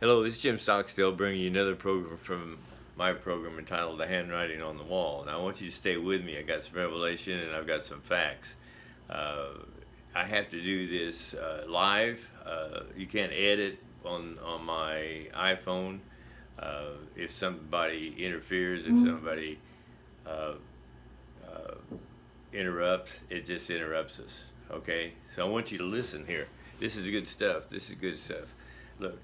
Hello, this is Jim Stockstill bringing you another program from my program entitled The Handwriting on the Wall. Now I want you to stay with me. I got some revelation and I've got some facts. I have to do this live. You can't edit on my iPhone. If somebody interferes, if somebody interrupts, it just interrupts us. Okay? So I want you to listen here. This is good stuff. This is good stuff. Look.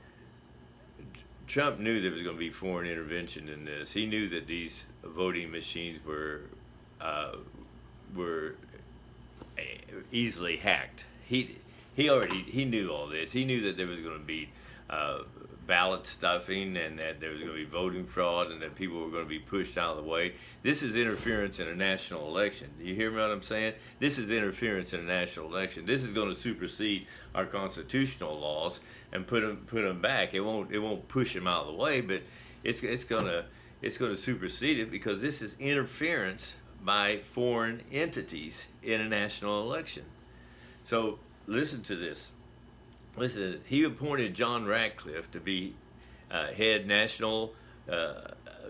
Trump knew there was going to be foreign intervention in this. He knew that these voting machines were easily hacked. He knew all this. He knew that there was going to be ballot stuffing and that there was going to be voting fraud and that people were going to be pushed out of the way. This is interference in a national election. Do you hear what I'm saying? This is interference in a national election. This is going to supersede our constitutional laws and put them back. It won't push them out of the way, but it's going to supersede it because this is interference by foreign entities in a national election. So listen to this. Listen, he appointed John Ratcliffe to be head National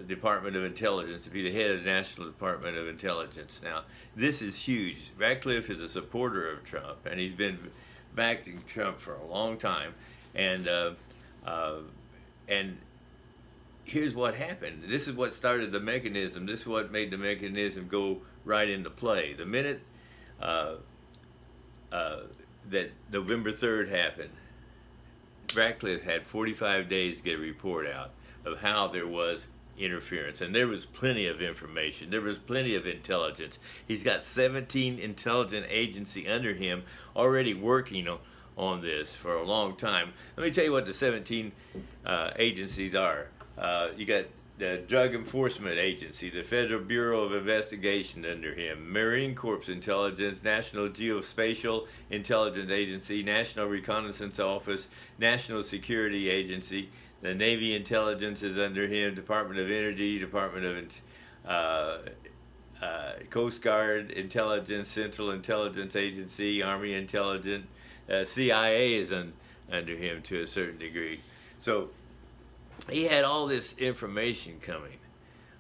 Department of Intelligence, to be the head of the National Department of Intelligence. Now, this is huge. Ratcliffe is a supporter of Trump, and he's been backing Trump for a long time. And here's what happened. This is what started the mechanism. This is what made the mechanism go right into play. The minute that November 3rd happened, Ratcliffe had 45 days to get a report out of how there was interference. And there was plenty of information. There was plenty of intelligence. He's got 17 intelligence agencies under him already working on this for a long time. Let me tell you what the 17 agencies are. You got the Drug Enforcement Agency, the Federal Bureau of Investigation under him, Marine Corps Intelligence, National Geospatial Intelligence Agency, National Reconnaissance Office, National Security Agency, the Navy Intelligence is under him, Department of Energy, Department of Coast Guard Intelligence, Central Intelligence Agency, Army Intelligence, CIA is under him to a certain degree. So he had all this information coming,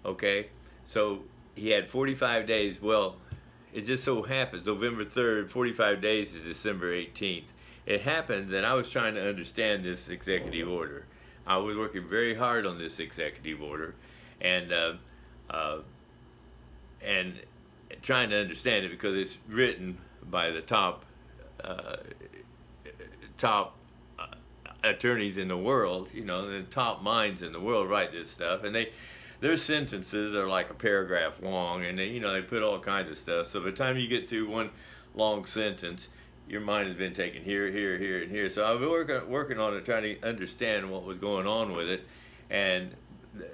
okay? So he had 45 days. Well, it just so happens, November 3rd, 45 days is December 18th. It happened that I was trying to understand this executive order. I was working very hard on this executive order and trying to understand it because it's written by the top attorneys in the world, the top minds in the world write this stuff, and their sentences are like a paragraph long, and they put all kinds of stuff. So by the time you get through one long sentence, your mind has been taken here, here, here, and here. So I've been working on it, trying to understand what was going on with it, and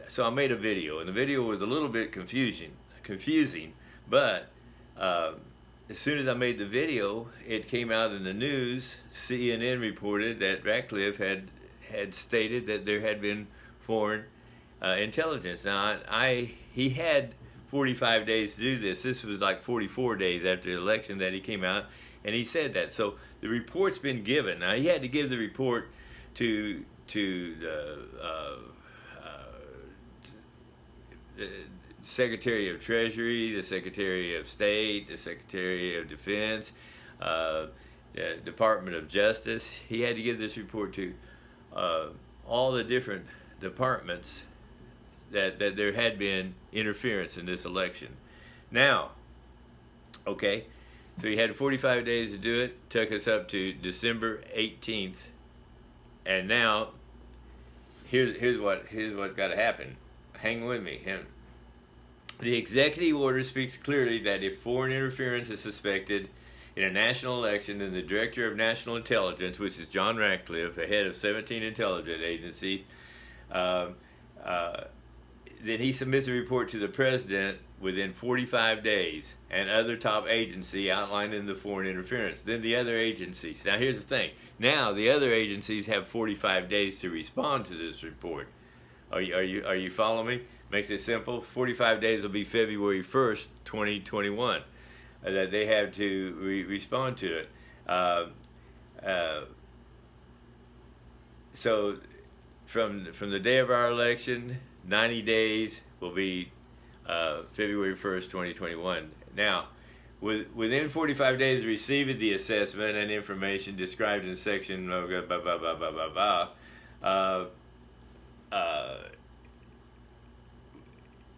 so I made a video, and the video was a little bit confusing, but as soon as I made the video, it came out in the news. CNN reported that Ratcliffe had stated that there had been foreign intelligence. Now, he had 45 days to do this. This was like 44 days after the election that he came out, and he said that. So the report's been given. Now, he had to give the report to the Secretary of Treasury, the Secretary of State, the Secretary of Defense, the Department of Justice. He had to give this report to all the different departments that there had been interference in this election. Now, okay, so he had 45 days to do it, took us up to December 18th, and now here's what got to happen. Hang with me. The executive order speaks clearly that if foreign interference is suspected in a national election, then the Director of National Intelligence, which is John Ratcliffe, the head of 17 intelligence agencies, then he submits a report to the President within 45 days and other top agency outlining the foreign interference. Then the other agencies. Now here's the thing. Now the other agencies have 45 days to respond to this report. Are you following me? Makes it simple. 45 days will be February 1st, 2021, that they have to respond to it. So from the day of our election, 90 days will be February 1st, 2021. Now, within 45 days of receiving the assessment and information described in section blah, blah, blah, blah, blah, blah, blah,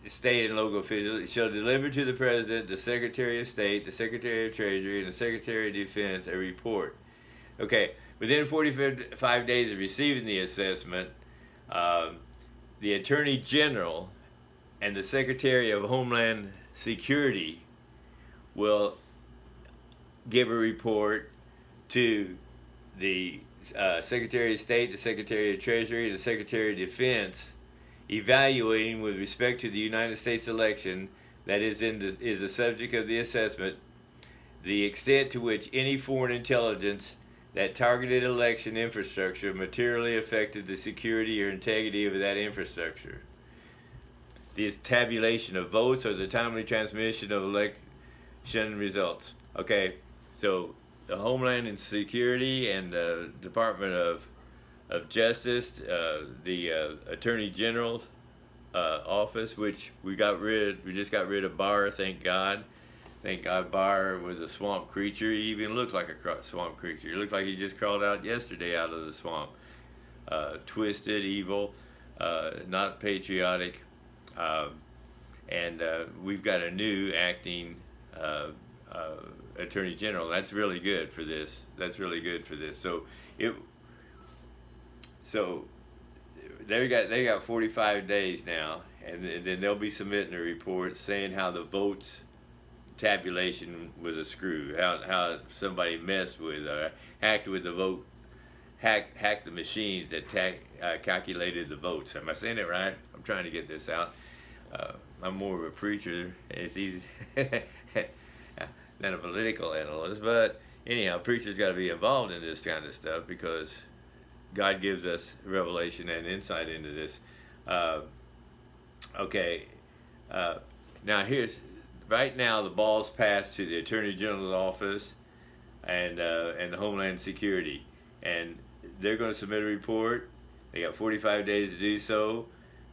state and local officials shall deliver to the President, the Secretary of State, the Secretary of Treasury, and the Secretary of Defense a report. Okay, within 45 days of receiving the assessment, the Attorney General and the Secretary of Homeland Security will give a report to the Secretary of State, the Secretary of Treasury, and the Secretary of Defense, evaluating with respect to the United States election that is the subject of the assessment, the extent to which any foreign intelligence that targeted election infrastructure materially affected the security or integrity of that infrastructure, the tabulation of votes, or the timely transmission of election results. Okay, so the Homeland and Security and the Department of Justice, the Attorney General's office, which we just got rid of Barr, thank God. Thank God Barr was a swamp creature. He even looked like a swamp creature. He looked like he just crawled out yesterday out of the swamp. Twisted, evil, not patriotic. And we've got a new acting Attorney General. That's really good for this. That's really good for this. So they got 45 days now, and then they'll be submitting a report saying how the votes tabulation was a screw, how somebody messed with, hacked with the vote, hacked the machines that calculated the votes. Am I saying it right? I'm trying to get this out. I'm more of a preacher, and it's easy than a political analyst. But anyhow, preachers got to be involved in this kind of stuff because God gives us revelation and insight into this. Now right now the ball's passed to the Attorney General's office and the Homeland Security, and they're going to submit a report. They got 45 days to do so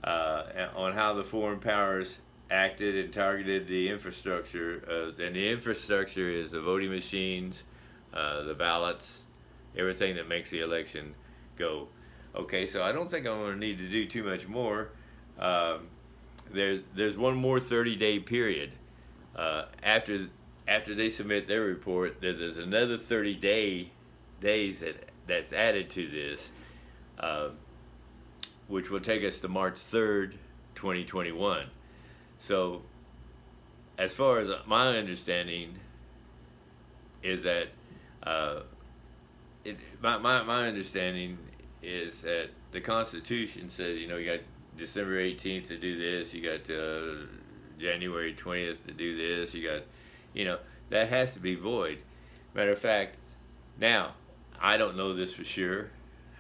on how the foreign powers acted and targeted the infrastructure. And the infrastructure is the voting machines, the ballots, everything that makes the election go. Okay, so I don't think I'm going to need to do too much more. There's one more 30-day period. After they submit their report, there's another 30 days that's added to this, which will take us to March 3rd, 2021. So, as far as my understanding is that, my understanding is that the Constitution says, you got December 18th to do this, you got January 20th to do this, you got, that has to be void. Matter of fact, now, I don't know this for sure.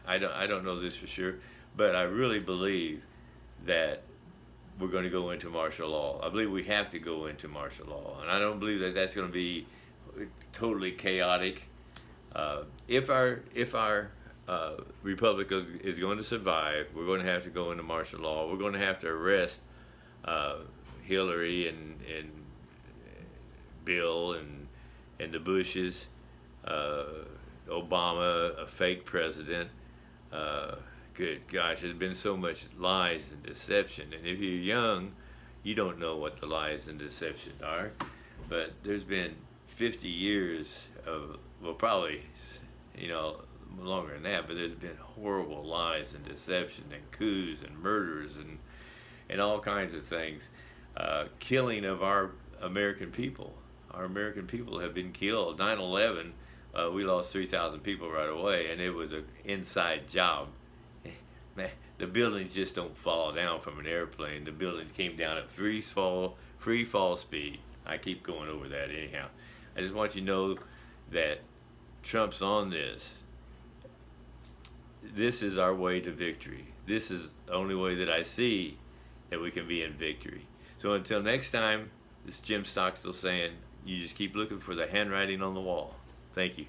I don't know this for sure, but I really believe that we're going to go into martial law. I believe we have to go into martial law, and I don't believe that that's going to be totally chaotic. If our republic is going to survive, we're going to have to go into martial law. We're going to have to arrest Hillary and Bill and the Bushes, Obama, a fake president. Good gosh, there's been so much lies and deception. And if you're young, you don't know what the lies and deception are. But there's been 50 years of, well, probably, longer than that, but there's been horrible lies and deception and coups and murders and all kinds of things. Killing of our American people. Our American people have been killed. 9/11, we lost 3,000 people right away, and it was an inside job. Man, the buildings just don't fall down from an airplane. The buildings came down at free fall speed. I keep going over that anyhow. I just want you to know that Trump's on this. This is our way to victory. This is the only way that I see that we can be in victory. So until next time, this is Jim Stockstill saying, you just keep looking for the handwriting on the wall. Thank you.